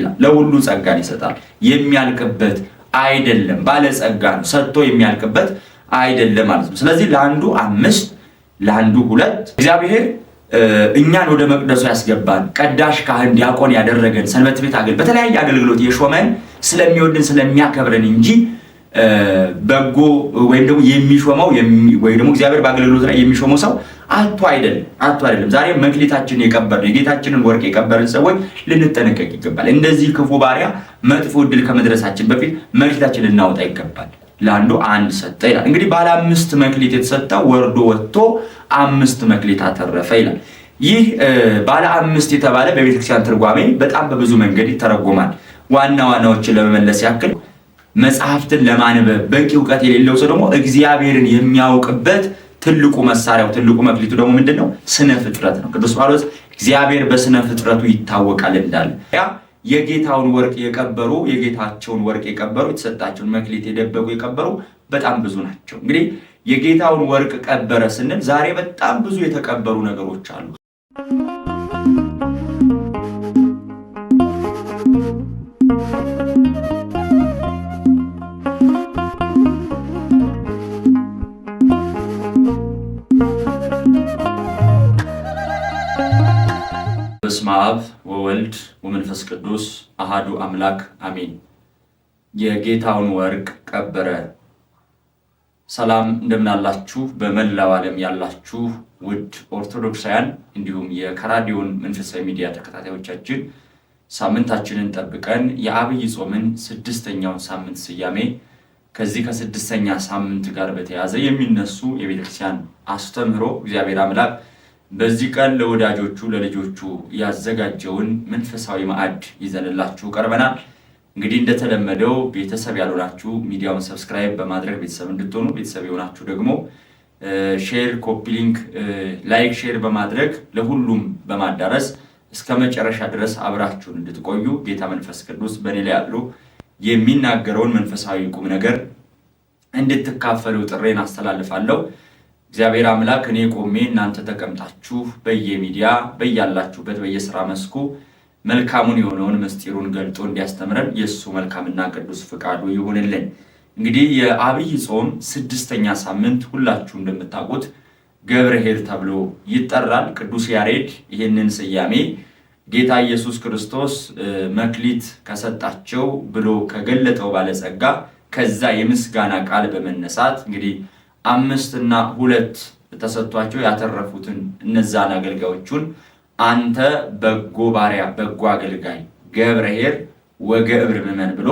ይላል። ለሁሉ ጸጋን ይሰጣል። የሚያልቅበት አይደለም፣ ባለጸጋ ነው፣ ሰጥቶ የሚያልቅበት አይደለም ማለት ነው። ስለዚህ ለአንዱ 5 ለአንዱ 2 እግዚአብሔር እኛን ወደ መቅደሱ ያስገባን ቀዳሽ ካህን ዲያቆን ያደረገን ሰንበት ቤት በተለያየ አገልግሎት የሾመን ስለሚወድን ስለሚያከብረን እንጂ በጎ ወይም ደግሞ የሚሾመው ወይ ደግሞ እግዚአብሔር በአገልግሎት ላይ የሚሾመው ሰው አጥቶ አይደለም። ዛሬ መክሊታችንን የቀበርን የጌታችንን ወርቅ የቀበርን ሰዎች ልንጠነቀቅ ይገባል። እንደዚህ ክፉ ባሪያ መጥፎ ዕድል ከመድረሳችን በፊት መክሊታችንን ልናወጣ ይገባል። ለአንዱ 1 ሰጠ ይላል። እንግዲህ ባለ 5 መክሊት የተሰጠው ወርዶ ወጥቶ 5 መክሊት አተረፈ ይላል። ይህ ባለ 5 የተባለ በቤተክርስቲያን ትርጓሜ በጣም በብዙ መንገድ ይተረጎማል። ዋና ዋናዎችን ለመመለስ ያክል መጽሐፍትን ለማንበብ በቂ ዕውቀት የሌለው ሰው ደግሞ እግዚአብሔርን የሚያውቅበት ትልቁ መሳሪያው ትልቁ መክሊቱ ደግሞ ምንድነው? ስነ ፍጥረት ነው። ቅዱስ ጳውሎስ እግዚአብሔር በስነ ፍጥረቱ ይታወቃል እንዳለ ያ የጌታውን ወርቅ የቀበሩ የጌታቸውን ወርቅ የቀበሩ የተሰጣቸውን መክሊት የደበቁ የቀበሩ በጣም ብዙ ናቸው። እንግዲህ የጌታውን ወርቅ ቀበረ ስንል ዛሬ በጣም ብዙ የተቀበሩ ነገሮች አሉ። በስመ አብ ወወልድ ወመንፈስ ቅዱስ አሃዱ አምላክ አሜን። የጌታውን ወርቅ ቀበረ። ሰላም እንደምናላችሁ በመላው ዓለም ያላችሁ ውድ ኦርቶዶክሳውያን እንዲሁም የከራዲዮን መንፈሳዊ ሚዲያ ተከታታዮቻችን ሳምንታችንን ጠብቀን የአብይ ጾምን 6ኛውን ሳምንት ስያሜ ከዚህ ከ6ኛ ሳምንት ጋር በተያያዘ የሚነሱ የቤተክርስቲያን አስተምህሮ እግዚአብሔር አምላክ በዚህ ቀን ለወዳጆቹ ለልጆቹ ያዘጋጀውን መንፈሳዊ ማዕድ ይዘንላችሁ ቀርበናል። እንግዲህ እንደተለመደው ቤተሰብ ያልሆናችሁ ሚዲያውን ሰብስክራይብ በማድረግ ቤተሰብ እንድትሆኑ፣ ቤተሰብ የሆናችሁ ደግሞ ሼር፣ ኮፒ ሊንክ፣ ላይክ፣ ሼር በማድረግ ለሁሉም በማዳረስ እስከ መጨረሻ ድረስ አብራችሁን እንድትቆዩ ጌታ መንፈስ ቅዱስ በእኔ ላይ አድሮ የሚናገረውን መንፈሳዊ ቁም ነገር እንድትካፈሉ ጥሬን አስተላልፋለሁ። እግዚአብሔር አምላክ እኔ ቆሜ እናንተ ተቀምጣችሁ በየሚዲያ በያላችሁበት በየሥራ መስኩ መልካሙን የሆነውን ምስጢሩን ገልጦ እንዲያስተምረን የእሱ መልካምና ቅዱስ ፍቃዱ ይሁንልን። እንግዲህ የአብይ ጾም 6ኛ ሳምንት ሁላችሁ እንደምታውቁት ገብርኄር ተብሎ ይጠራል። ቅዱስ ያሬድ ይህንን ስያሜ ጌታ ኢየሱስ ክርስቶስ መክሊት ከሰጣቸው ብሎ ከገለጠው ባለጸጋ ከዛ የምስጋና ቃል በመነሳት እንግዲህ 5 እና 2 ተሰጥቷቸው ያተረፉትን እነዛን አገልጋዮቹን አንተ በጎ ባሪያ በጎ አገልጋይ ገብርኄር ወገብር ምእመን ብሎ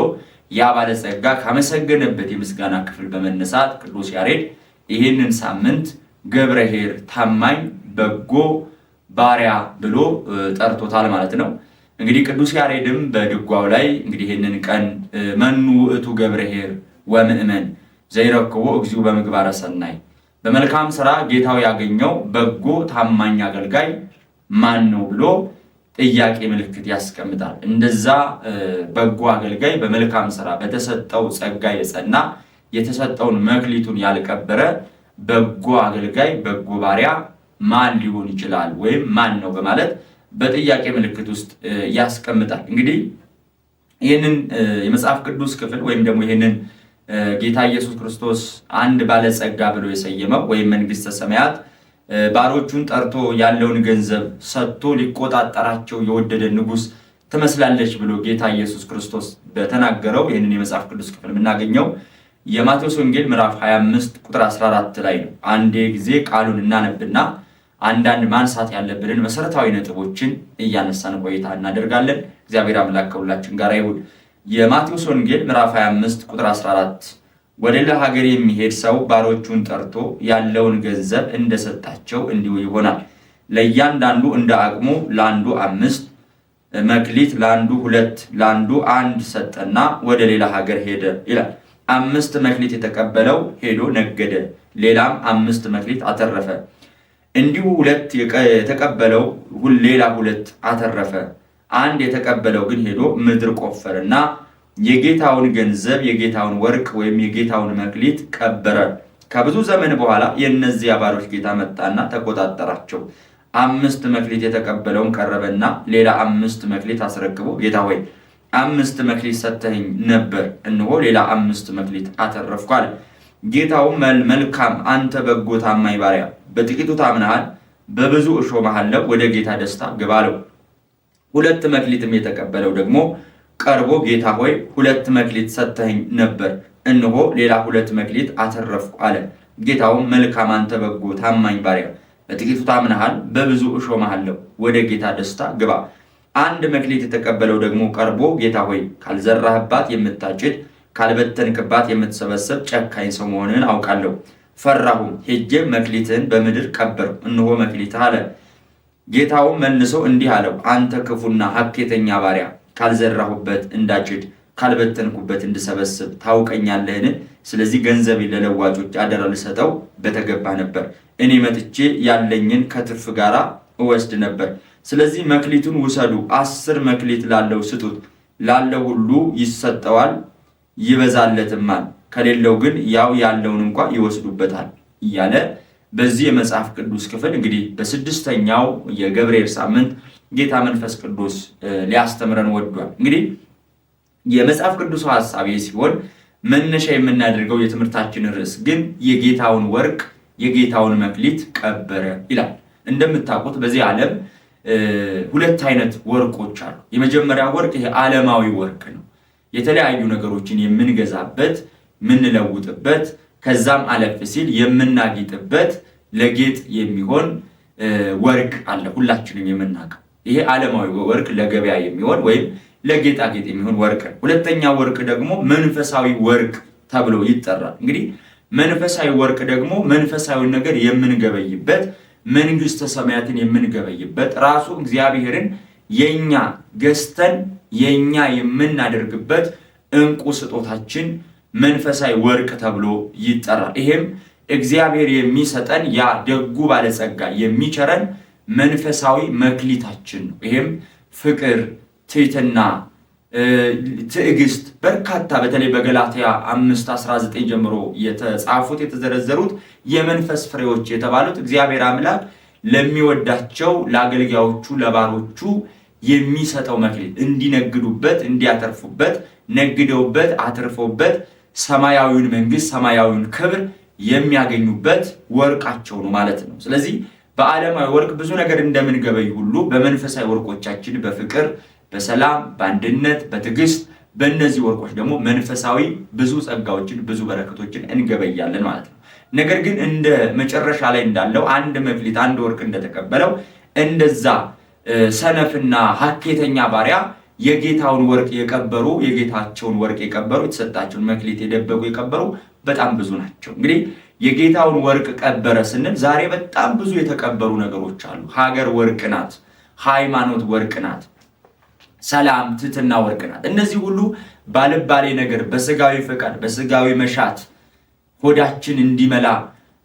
ያ ባለጸጋ ካመሰገነበት የምስጋና ክፍል በመነሳት ቅዱስ ያሬድ ይህንን ሳምንት ገብርኄር ታማኝ በጎ ባሪያ ብሎ ጠርቶታል ማለት ነው። እንግዲህ ቅዱስ ያሬድም በድጓው ላይ እንግዲህ ይህንን ቀን መኑ ውእቱ ገብርኄር ወምእመን ዘይረክቦ እግዚኡ በምግባረ ሰናይ፣ በመልካም ስራ ጌታው ያገኘው በጎ ታማኝ አገልጋይ ማን ነው ብሎ ጥያቄ ምልክት ያስቀምጣል። እንደዛ በጎ አገልጋይ በመልካም ስራ በተሰጠው ጸጋ የጸና የተሰጠውን መክሊቱን ያልቀበረ በጎ አገልጋይ በጎ ባሪያ ማን ሊሆን ይችላል ወይም ማን ነው በማለት በጥያቄ ምልክት ውስጥ ያስቀምጣል። እንግዲህ ይህንን የመጽሐፍ ቅዱስ ክፍል ወይም ደግሞ ይህንን ጌታ ኢየሱስ ክርስቶስ አንድ ባለጸጋ ብሎ የሰየመው ወይም መንግስተ ሰማያት ባሮቹን ጠርቶ ያለውን ገንዘብ ሰጥቶ ሊቆጣጠራቸው የወደደ ንጉስ ትመስላለች ብሎ ጌታ ኢየሱስ ክርስቶስ በተናገረው ይህንን የመጽሐፍ ቅዱስ ክፍል የምናገኘው የማቴዎስ ወንጌል ምዕራፍ 25 ቁጥር 14 ላይ ነው። አንዴ ጊዜ ቃሉን እናነብና አንዳንድ ማንሳት ያለብንን መሰረታዊ ነጥቦችን እያነሳን ቆይታ እናደርጋለን። እግዚአብሔር አምላክ ከሁላችን ጋር ይሁን። የማቴዎስ ወንጌል ምዕራፍ 25 ቁጥር 14 ወደ ሌላ ሀገር የሚሄድ ሰው ባሮቹን ጠርቶ ያለውን ገንዘብ እንደሰጣቸው እንዲሁ ይሆናል። ለእያንዳንዱ እንደ አቅሙ ለአንዱ 5 መክሊት፣ ለአንዱ 2፣ ለአንዱ 1 ሰጠና ወደ ሌላ ሀገር ሄደ ይላል። 5 መክሊት የተቀበለው ሄዶ ነገደ፣ ሌላም 5 መክሊት አተረፈ። እንዲሁ 2 የተቀበለው ሌላ 2 አተረፈ። 1 የተቀበለው ግን ሄዶ ምድር ቆፈረና የጌታውን ገንዘብ የጌታውን ወርቅ ወይም የጌታውን መክሊት ቀበረ። ከብዙ ዘመን በኋላ የእነዚያ ባሮች ጌታ መጣና ተቆጣጠራቸው። 5 መክሊት የተቀበለውን ቀረበና ሌላ 5 መክሊት አስረክቦ ጌታ ሆይ 5 መክሊት ሰጥተኸኝ ነበር፣ እነሆ ሌላ 5 መክሊት አተረፍኩ አለ። ጌታውም መልካም አንተ በጎ ታማኝ ባሪያ፣ በጥቂቱ ታምነሃል፣ በብዙ እሾምሃለሁ፣ ወደ ጌታ ደስታ ግባ አለው። 2 መክሊትም የተቀበለው ደግሞ ቀርቦ ጌታ ሆይ 2 መክሊት ሰጥተኸኝ ነበር፣ እነሆ ሌላ 2 መክሊት አተረፍኩ አለ። ጌታውም መልካም አንተ በጎ ታማኝ ባሪያ፣ በጥቂቱ ታምነሃል፣ በብዙ እሾምሃለሁ፣ ወደ ጌታ ደስታ ግባ። 1 መክሊት የተቀበለው ደግሞ ቀርቦ ጌታ ሆይ ካልዘራህባት የምታጭድ ካልበተንክባት የምትሰበሰብ ጨካኝ ሰው መሆንህን አውቃለሁ። ፈራሁም፣ ሄጄ መክሊትህን በምድር ቀበርኩ፣ እነሆ መክሊትህ አለ። ጌታውም መልሶ እንዲህ አለው፣ አንተ ክፉና ሐኬተኛ ባሪያ፣ ካልዘራሁበት እንዳጭድ ካልበተንኩበት እንድሰበስብ ታውቀኛለህን? ስለዚህ ገንዘቤ ለለዋጮች አደራ ልሰጠው በተገባ ነበር። እኔ መጥቼ ያለኝን ከትርፍ ጋር እወስድ ነበር። ስለዚህ መክሊቱን ውሰዱ፣ 10 መክሊት ላለው ስጡት፣ ላለው ሁሉ ይሰጠዋል ይበዛለትማል፣ ከሌለው ግን ያው ያለውን እንኳን ይወስዱበታል እያለ በዚህ የመጽሐፍ ቅዱስ ክፍል እንግዲህ በ6ኛው የገብርኤል ሳምንት ጌታ መንፈስ ቅዱስ ሊያስተምረን ወዷል። እንግዲህ የመጽሐፍ ቅዱስ ሐሳብ ሲሆን መነሻ የምናደርገው የትምህርታችን ርዕስ ግን የጌታውን ወርቅ የጌታውን መክሊት ቀበረ ይላል። እንደምታውቁት በዚህ ዓለም 2 አይነት ወርቆች አሉ። የመጀመሪያው ወርቅ ይሄ ዓለማዊ ወርቅ ነው። የተለያዩ ነገሮችን የምንገዛበት የምንለውጥበት ከዛም አለፍ ሲል የምናጌጥበት ለጌጥ የሚሆን ወርቅ አለ፣ ሁላችንም የምናውቀው። ይሄ ዓለማዊ ወርቅ ለገበያ የሚሆን ወይም ለጌጣጌጥ የሚሆን ወርቅ ነው። ሁለተኛው ወርቅ ደግሞ መንፈሳዊ ወርቅ ተብሎ ይጠራል። እንግዲህ መንፈሳዊ ወርቅ ደግሞ መንፈሳዊ ነገር የምንገበይበት፣ መንግስተ ሰማያትን የምንገበይበት፣ ራሱ እግዚአብሔርን የኛ ገዝተን የኛ የምናደርግበት እንቁ ስጦታችን መንፈሳዊ ወርቅ ተብሎ ይጠራል። ይሄም እግዚአብሔር የሚሰጠን ያ ደጉ ባለጸጋ የሚቸረን መንፈሳዊ መክሊታችን ነው። ይሄም ፍቅር፣ ትሕትና፣ ትዕግስት፣ በርካታ በተለይ በገላትያ 5:19 ጀምሮ የተጻፉት የተዘረዘሩት የመንፈስ ፍሬዎች የተባሉት እግዚአብሔር አምላክ ለሚወዳቸው ለአገልጋዮቹ ለባሮቹ የሚሰጠው መክሊት እንዲነግዱበት እንዲያተርፉበት ነግደውበት አትርፈውበት ሰማያዊውን መንግስት ሰማያዊውን ክብር የሚያገኙበት ወርቃቸው ነው ማለት ነው። ስለዚህ በዓለማዊ ወርቅ ብዙ ነገር እንደምንገበይ ሁሉ በመንፈሳዊ ወርቆቻችን በፍቅር፣ በሰላም፣ በአንድነት፣ በትዕግስት በእነዚህ ወርቆች ደግሞ መንፈሳዊ ብዙ ጸጋዎችን ብዙ በረከቶችን እንገበያለን ማለት ነው። ነገር ግን እንደ መጨረሻ ላይ እንዳለው 1 መክሊት 1 ወርቅ እንደተቀበለው እንደዛ ሰነፍና ሐኬተኛ ባሪያ የጌታውን ወርቅ የቀበሩ የጌታቸውን ወርቅ የቀበሩ የተሰጣቸውን መክሊት የደበቁ የቀበሩ በጣም ብዙ ናቸው። እንግዲህ የጌታውን ወርቅ ቀበረ ስንል ዛሬ በጣም ብዙ የተቀበሩ ነገሮች አሉ። ሀገር ወርቅ ናት፣ ሃይማኖት ወርቅ ናት፣ ሰላም ትሕትና ወርቅ ናት። እነዚህ ሁሉ ባልባሌ ነገር በስጋዊ ፈቃድ በስጋዊ መሻት ሆዳችን እንዲመላ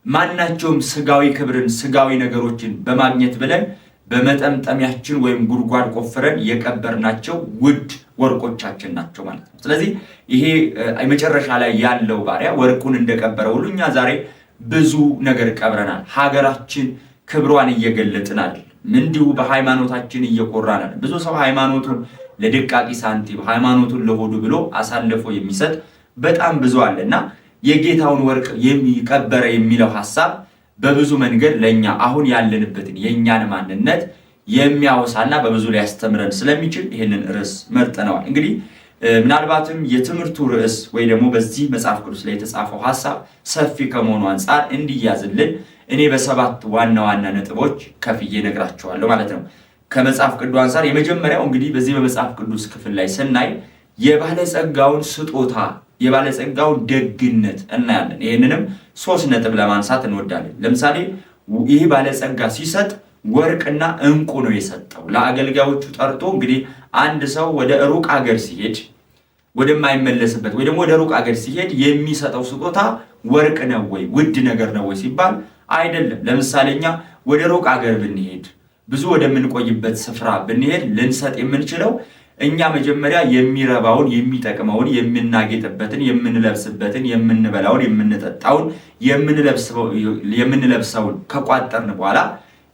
ማናቸውም ስጋዊ ክብርን ስጋዊ ነገሮችን በማግኘት ብለን በመጠምጠሚያችን ወይም ጉድጓድ ቆፍረን የቀበርናቸው ውድ ወርቆቻችን ናቸው ማለት ነው። ስለዚህ ይሄ መጨረሻ ላይ ያለው ባሪያ ወርቁን እንደቀበረ ሁሉ እኛ ዛሬ ብዙ ነገር ቀብረናል። ሀገራችን ክብሯን እየገለጥን አይደል? እንዲሁ በሃይማኖታችን እየቆራን አይደል? ብዙ ሰው ሃይማኖቱን ለድቃቂ ሳንቲም ሃይማኖቱን ለሆዱ ብሎ አሳልፎ የሚሰጥ በጣም ብዙ አለና የጌታውን ወርቅ የሚቀበረ የሚለው ሐሳብ በብዙ መንገድ ለኛ አሁን ያለንበትን የኛን ማንነት የሚያወሳና በብዙ ሊያስተምረን ስለሚችል ይሄንን ርዕስ መርጠነዋል። እንግዲህ ምናልባትም የትምህርቱ ርዕስ ወይ ደግሞ በዚህ መጽሐፍ ቅዱስ ላይ የተጻፈው ሐሳብ ሰፊ ከመሆኑ አንፃር እንዲያዝልን እኔ በ7 ዋና ዋና ነጥቦች ከፍዬ ነግራቸዋለሁ ማለት ነው። ከመጽሐፍ ቅዱስ አንፃር የመጀመሪያው እንግዲህ በዚህ በመጽሐፍ ቅዱስ ክፍል ላይ ስናይ የባለጸጋውን ስጦታ የባለጸጋውን ደግነት እናያለን። ይሄንንም 3 ነጥብ ለማንሳት እንወዳለን። ለምሳሌ ይህ ባለጸጋ ሲሰጥ ወርቅና እንቁ ነው የሰጠው። ለአገልጋዮቹ ጠርቶ እንግዲህ አንድ ሰው ወደ ሩቅ ሀገር ሲሄድ ወደማይመለስበት ወይ ደግሞ ወደ ሩቅ ሀገር ሲሄድ የሚሰጠው ስጦታ ወርቅ ነው ወይ ውድ ነገር ነው ወይ ሲባል አይደለም። ለምሳሌ እኛ ወደ ሩቅ ሀገር ብንሄድ ብዙ ወደምንቆይበት ስፍራ ብንሄድ ልንሰጥ የምንችለው እኛ መጀመሪያ የሚረባውን የሚጠቅመውን የምናጌጥበትን የምንለብስበትን የምንበላውን የምንጠጣውን የምንለብሰውን ከቋጠርን በኋላ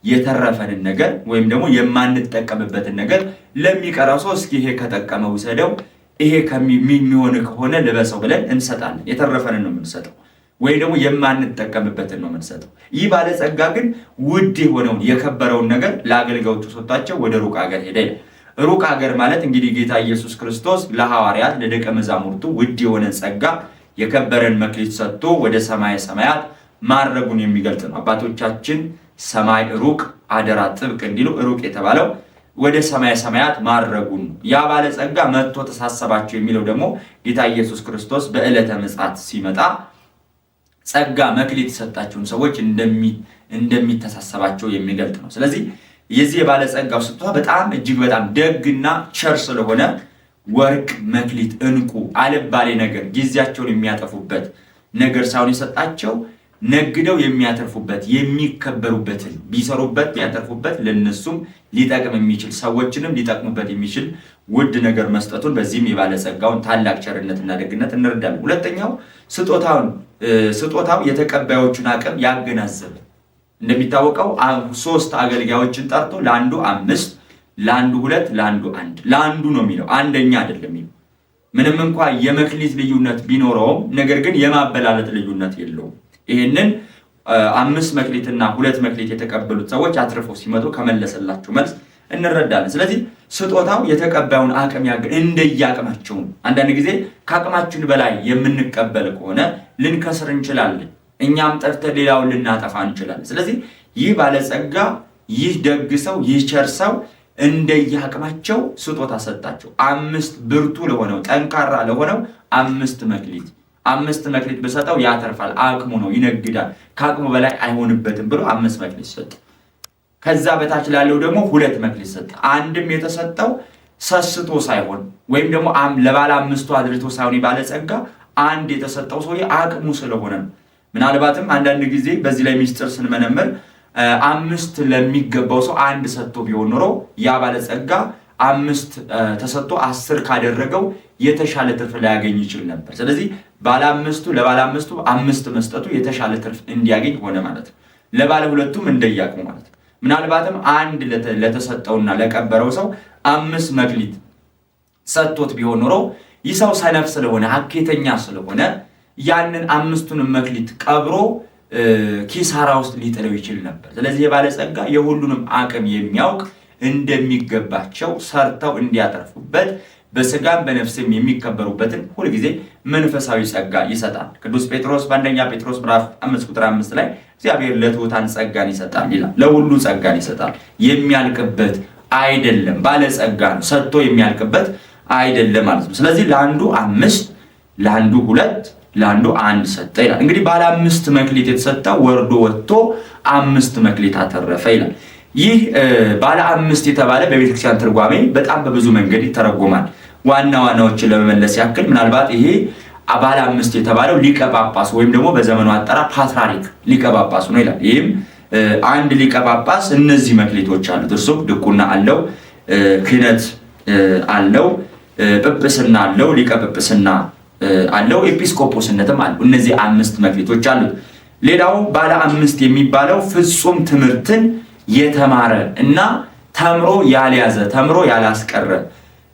የተረፈንን ነገር ወይም ደግሞ የማንጠቀምበትን ነገር ለሚቀራው ሰው እስኪ ይሄ ከጠቀመው ውሰደው፣ ይሄ ከሚሆን ከሆነ ልበሰው ብለን እንሰጣለን። የተረፈንን ነው የምንሰጠው፣ ወይ ደግሞ የማንጠቀምበትን ነው የምንሰጠው። ይህ ባለጸጋ ግን ውድ የሆነውን የከበረውን ነገር ለአገልጋዮቹ ሰጥቷቸው ወደ ሩቅ ሀገር ሄደ። ሩቅ ሀገር ማለት እንግዲህ ጌታ ኢየሱስ ክርስቶስ ለሐዋርያት ለደቀ መዛሙርቱ ውድ የሆነ ጸጋ የከበረን መክሊት ሰጥቶ ወደ ሰማየ ሰማያት ማድረጉን የሚገልጽ ነው። አባቶቻችን ሰማይ ሩቅ አደራ ጥብቅ እንዲሉ ሩቅ የተባለው ወደ ሰማየ ሰማያት ማድረጉን ነው። ያ ባለጸጋ መጥቶ ተሳሰባቸው የሚለው ደግሞ ጌታ ኢየሱስ ክርስቶስ በዕለተ ምጽአት ሲመጣ ጸጋ መክሊት የሰጣቸውን ሰዎች እንደሚተሳሰባቸው የሚገልጥ ነው። ስለዚህ የዚህ የባለጸጋው ስጦታ በጣም እጅግ በጣም ደግና ቸር ስለሆነ ወርቅ፣ መክሊት፣ ዕንቁ አልባሌ ነገር ጊዜያቸውን የሚያጠፉበት ነገር ሳይሆን የሰጣቸው ነግደው የሚያተርፉበት የሚከበሩበትን ቢሰሩበት ቢያተርፉበት ለነሱም ሊጠቅም የሚችል ሰዎችንም ሊጠቅሙበት የሚችል ውድ ነገር መስጠቱን በዚህም የባለጸጋውን ታላቅ ቸርነትና ደግነት እንረዳለን። ሁለተኛው ስጦታው የተቀባዮቹን አቅም ያገናዘበ። እንደሚታወቀው 3 አገልጋዮችን ጠርቶ ለአንዱ 5 ለአንዱ 2 ለአንዱ 1 ለአንዱ ነው የሚለው፣ አንደኛ አይደለም የሚለው። ምንም እንኳን የመክሊት ልዩነት ቢኖረውም ነገር ግን የማበላለጥ ልዩነት የለውም። ይህንን 5 መክሊትና 2 መክሊት የተቀበሉት ሰዎች አትርፈው ሲመጡ ከመለሰላቸው መልስ እንረዳለን። ስለዚህ ስጦታው የተቀባዩን አቅም እንደየአቅማቸው ነው። አንዳንድ ጊዜ ከአቅማችን በላይ የምንቀበል ከሆነ ልንከስር እንችላለን። እኛም ጠርተን ሌላውን ልናጠፋ እንችላለን። ስለዚህ ይህ ባለጸጋ፣ ይህ ደግ ሰው፣ ይህ ቸር ሰው እንደየአቅማቸው ስጦታ ሰጣቸው። 5 ብርቱ ለሆነው ጠንካራ ለሆነው 5 መክሊት በሰጠው ያተርፋል፣ አቅሙ ነው፣ ይነግዳል፣ ከአቅሙ በላይ አይሆንበትም ብሎ 5 መክሊት ሰጠ። ከዛ በታች ላለው ደግሞ 2 መክሊት ሰጠ። አንድም የተሰጠው ሰስቶ ሳይሆን ወይም ደግሞ ለባለ 5ቱ አድርቶ ሳይሆን ባለጸጋ አንድ የተሰጠው ሰው አቅሙ ስለሆነ ነው። ምናልባትም አንዳንድ ጊዜ በዚህ ላይ ሚስጥር ስንመነምር 5 ለሚገባው ሰው 1 ሰጥቶ ቢሆን ኖሮ ያ ባለጸጋ 5 ተሰጥቶ 10 ካደረገው የተሻለ ትርፍ ላያገኝ ይችል ነበር። ስለዚህ ባለ 5ቱ ለባለ 5ቱ 5 መስጠቱ የተሻለ ትርፍ እንዲያገኝ ሆነ ማለት ነው። ለባለ 2ቱም እንደያቅሙ ማለት ነው። ምናልባትም 1 ለተሰጠውና ለቀበረው ሰው 5 መክሊት ሰጥቶት ቢሆን ኖሮ ይህ ሰው ሰነፍ ስለሆነ ሀኬተኛ ስለሆነ ያንን 5ቱን መክሊት ቀብሮ ኪሳራ ውስጥ ሊጥለው ይችል ነበር። ስለዚህ የባለጸጋ የሁሉንም አቅም የሚያውቅ እንደሚገባቸው ሰርተው እንዲያተርፉበት በስጋም በነፍስም የሚከበሩበትን ሁልጊዜ መንፈሳዊ ጸጋ ይሰጣል። ቅዱስ ጴጥሮስ በአንደኛ ጴጥሮስ ምዕራፍ 5 ቁጥር 5 ላይ እግዚአብሔር ለትሑታን ጸጋን ይሰጣል ይላል። ለሁሉ ጸጋን ይሰጣል፣ የሚያልቅበት አይደለም። ባለጸጋ ነው፣ ሰጥቶ የሚያልቅበት አይደለም ማለት ነው። ስለዚህ ለአንዱ 5 ለአንዱ 2 ለአንዱ 1 ሰጠ ይላል። እንግዲህ ባለ 5 መክሊት የተሰጠው ወርዶ ወጥቶ 5 መክሊት አተረፈ ይላል። ይህ ባለ 5 የተባለ በቤተክርስቲያን ትርጓሜ በጣም በብዙ መንገድ ይተረጎማል። ዋና ዋናዎችን ለመመለስ ያክል ምናልባት ይሄ ባለ 5 የተባለው ሊቀ ጳጳስ ወይም ደግሞ በዘመኑ አጠራር ፓትርያርክ ሊቀ ጳጳስ ነው ይላል። ይህም አንድ ሊቀ ጳጳስ እነዚህ መክሊቶች አሉት። እርሱም ድቁና አለው፣ ክህነት አለው፣ ጵጵስና አለው፣ ሊቀ ጵጵስና አለው፣ ኤጲስቆጶስነትም አለው። እነዚህ 5 መክሊቶች አሉት። ሌላው ባለ 5 የሚባለው ፍጹም ትምህርትን የተማረ እና ተምሮ ያልያዘ ተምሮ ያላስቀረ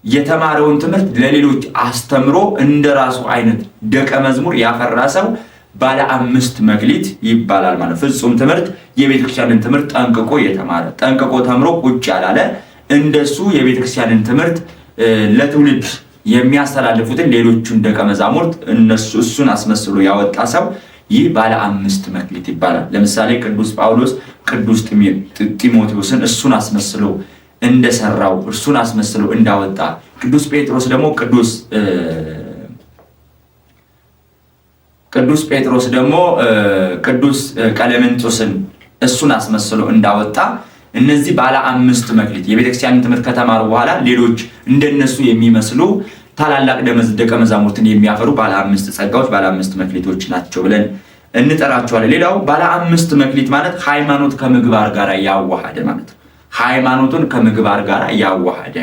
የተማረውን ትምህርት ለሌሎች አስተምሮ እንደራሱ አይነት ደቀ መዝሙር ያፈራ ሰው ባለ 5 መክሊት ይባላል ማለት። ፍጹም ትምህርት የቤተክርስቲያንን ትምህርት ጠንቅቆ የተማረ ጠንቅቆ ተምሮ ቁጭ ያላለ እንደሱ የቤተክርስቲያንን ትምህርት ለትውልድ የሚያስተላልፉትን ሌሎቹን ደቀ መዛሙርት እሱን አስመስሎ ያወጣ ሰው ይህ ባለ 5 መክሊት ይባላል። ለምሳሌ ቅዱስ ጳውሎስ ቅዱስ ጢሞቴዎስን እሱን አስመስሎ እንደሰራው እርሱን አስመስሎ እንዳወጣ፣ ቅዱስ ጴጥሮስ ደግሞ ቅዱስ ቀሌምንጦስን እሱን አስመስሎ እንዳወጣ እነዚህ ባለ 5 መክሊት የቤተክርስቲያንን ትምህርት ከተማሩ በኋላ ሌሎች እንደነሱ የሚመስሉ ታላላቅ ደቀ መዛሙርትን የሚያፈሩ ባለ 5 ጸጋዎች ባለ 5 መክሊቶች ናቸው ብለን እንጠራቸዋለን። ሌላው ባለ 5 መክሊት ማለት ሃይማኖት ከምግባር ጋር ያዋሃደ ማለት ነው። ሃይማኖቱን ከምግባር ጋር ያዋሃደ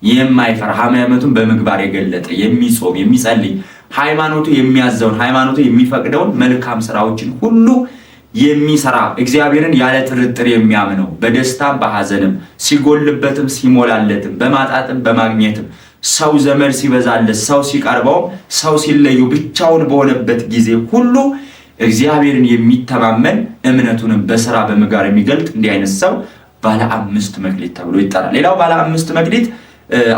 የማይፈራ ሃይማኖቱን በምግባር የገለጠ የሚጾም የሚጸልይ ሃይማኖቱ የሚያዘውን ሃይማኖቱ የሚፈቅደውን መልካም ስራዎችን ሁሉ የሚሰራ እግዚአብሔርን ያለ ጥርጥር የሚያምነው በደስታም በሐዘንም ሲጎልበትም ሲሞላለትም በማጣትም በማግኘትም ሰው ዘመድ ሲበዛለት ሰው ሲቀርበው ሰው ሲለዩ ብቻውን በሆነበት ጊዜ ሁሉ እግዚአብሔርን የሚተማመን እምነቱንም በሥራ በምግባር የሚገልጥ እንዲህ አይነት ሰው ባለ 5 መክሊት ተብሎ ይጠራል። ሌላው ባለ 5 መክሊት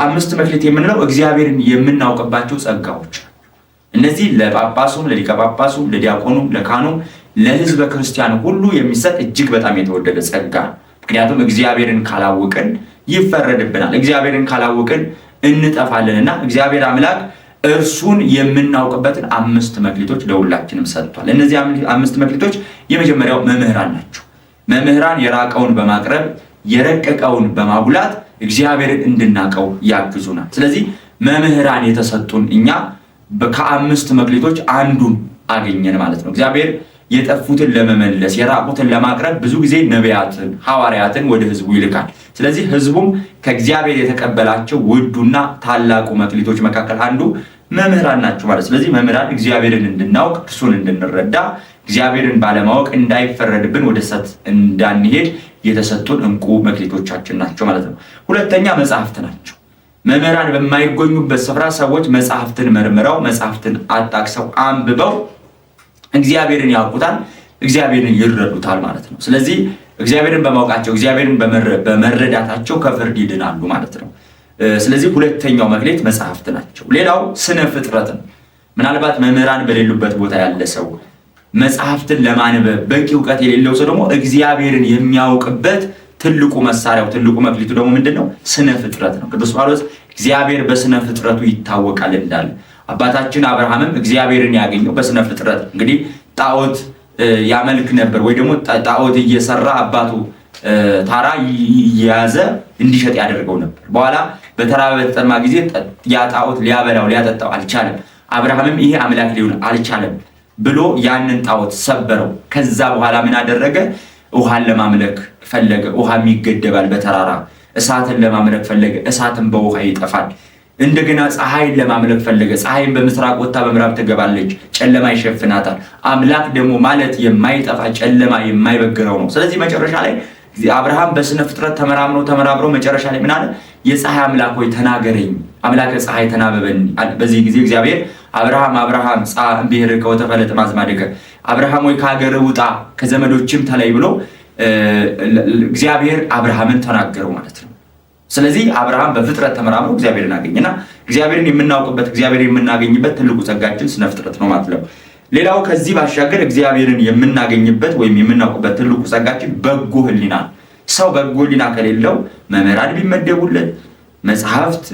5 መክሊት የምንለው እግዚአብሔርን የምናውቅባቸው ጸጋዎች እነዚህ ለጳጳሱም ለሊቀ ጳጳሱም ለዲያቆኑም ለካህኑም ለሕዝበ ክርስቲያን ሁሉ የሚሰጥ እጅግ በጣም የተወደደ ጸጋ። ምክንያቱም እግዚአብሔርን ካላወቅን ይፈረድብናል። እግዚአብሔርን ካላወቅን እንጠፋለንና እግዚአብሔር አምላክ እርሱን የምናውቅበትን 5 መክሊቶች ለሁላችንም ሰጥቷል። እነዚህ 5 መክሊቶች የመጀመሪያው መምህራን ናቸው። መምህራን የራቀውን በማቅረብ የረቀቀውን በማጉላት እግዚአብሔርን እንድናቀው ያግዙናል። ስለዚህ መምህራን የተሰጡን እኛ ከ5 መክሊቶች አንዱን አገኘን ማለት ነው። እግዚአብሔር የጠፉትን ለመመለስ የራቁትን ለማቅረብ ብዙ ጊዜ ነቢያትን ሐዋርያትን ወደ ሕዝቡ ይልካል። ስለዚህ ሕዝቡም ከእግዚአብሔር የተቀበላቸው ውዱና ታላቁ መክሊቶች መካከል አንዱ መምህራን ናቸው ማለት። ስለዚህ መምህራን እግዚአብሔርን እንድናውቅ እርሱን እንድንረዳ እግዚአብሔርን ባለማወቅ እንዳይፈረድብን ወደ ሰት እንዳንሄድ የተሰጡን እንቁ መክሊቶቻችን ናቸው ማለት ነው። ሁለተኛ መጽሐፍት ናቸው። መምህራን በማይገኙበት ስፍራ ሰዎች መጽሐፍትን መርምረው መጽሐፍትን አጣቅሰው አንብበው እግዚአብሔርን ያውቁታል፣ እግዚአብሔርን ይረዱታል ማለት ነው። ስለዚህ እግዚአብሔርን በማወቃቸው እግዚአብሔርን በመረዳታቸው ከፍርድ ይድናሉ ማለት ነው። ስለዚህ ሁለተኛው መክሊት መጽሐፍት ናቸው። ሌላው ስነ ፍጥረት ነው። ምናልባት መምህራን በሌሉበት ቦታ ያለ ሰው መጽሐፍትን ለማንበብ በቂ እውቀት የሌለው ሰው ደግሞ እግዚአብሔርን የሚያውቅበት ትልቁ መሳሪያው ትልቁ መክሊቱ ደግሞ ምንድነው? ስነ ፍጥረት ነው። ቅዱስ ጳውሎስ እግዚአብሔር በስነ ፍጥረቱ ይታወቃል እንዳለ አባታችን አብርሃምም እግዚአብሔርን ያገኘው በስነ ፍጥረት እንግዲህ ጣዖት ያመልክ ነበር ወይ ደግሞ ጣዖት እየሰራ አባቱ ታራ እየያዘ እንዲሸጥ ያደርገው ነበር። በኋላ በተራበ በተጠማ ጊዜ ያ ጣዖት ሊያበላው ሊያጠጣው አልቻለም። አብርሃምም ይሄ አምላክ ሊሆን አልቻለም ብሎ ያንን ጣዖት ሰበረው። ከዛ በኋላ ምን አደረገ? ውሃን ለማምለክ ፈለገ። ውሃም ይገደባል በተራራ። እሳትን ለማምለክ ፈለገ። እሳትን በውሃ ይጠፋል። እንደገና ፀሐይን ለማምለክ ፈለገ። ፀሐይን በምስራቅ ወጥታ በምዕራብ ትገባለች፣ ጨለማ ይሸፍናታል። አምላክ ደግሞ ማለት የማይጠፋ ጨለማ የማይበግረው ነው። ስለዚህ መጨረሻ ላይ አብርሃም በስነ ፍጥረት ተመራምሮ መጨረሻ ላይ ምን አለ? የፀሐይ አምላክ ሆይ ተናገረኝ፣ አምላከ ፀሐይ ተናበበኝ። በዚህ ጊዜ እግዚአብሔር አብርሃም ብሔርከ ወተፈለጥ ማዝማደከ፣ አብርሃም ሆይ ከሀገር ውጣ ከዘመዶችም ተለይ ብሎ እግዚአብሔር አብርሃምን ተናገረው ማለት ነው። ስለዚህ አብርሃም በፍጥረት ተመራምሮ እግዚአብሔርን አገኘና እግዚአብሔርን የምናውቅበት እግዚአብሔርን የምናገኝበት ትልቁ ጸጋችን ስነ ፍጥረት ነው ማለት ነው። ሌላው ከዚህ ባሻገር እግዚአብሔርን የምናገኝበት ወይም የምናውቅበት ትልቁ ጸጋችን በጎ ሕሊና። ሰው በጎ ሕሊና ከሌለው መምህራን ቢመደቡለት መጽሐፍት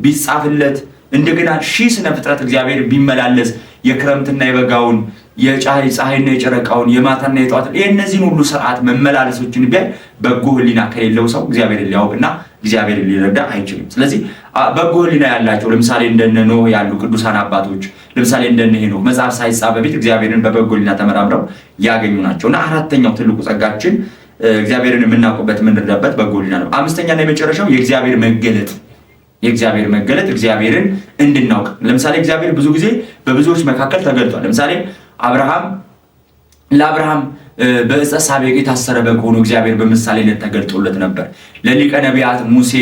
ቢጻፍለት እንደገና ስነ ፍጥረት እግዚአብሔር ቢመላለስ የክረምትና የበጋውን የፀሐይና የጨረቃውን የማታና የጠዋት የእነዚህን ሁሉ ስርዓት መመላለሶችን ቢያይ በጎ ሕሊና ከሌለው ሰው እግዚአብሔርን ሊያውቅና እግዚአብሔርን ሊረዳ አይችልም። ስለዚህ በጎ ሕሊና ያላቸው ለምሳሌ እንደነ ኖህ ያሉ ቅዱሳን አባቶች፣ ለምሳሌ እንደነ ሄኖክ መጽሐፍ ሳይጻፍ በፊት እግዚአብሔርን በበጎ ሕሊና ተመራምረው ያገኙ ናቸውና አራተኛው ትልቁ ጸጋችን እግዚአብሔርን የምናውቅበት የምንረዳበት በጎ ሕሊና ነው። አምስተኛና የመጨረሻው የእግዚአብሔር መገለጥ እግዚአብሔርን እንድናውቅ። ለምሳሌ እግዚአብሔር ብዙ ጊዜ በብዙዎች መካከል ተገልጧል። ለምሳሌ ለአብርሃም በዕፀ ሳቤቅ የታሰረ በግ ሆኖ እግዚአብሔር በምሳሌነት ተገልጦለት ነበር። ለሊቀ ነቢያት ሙሴ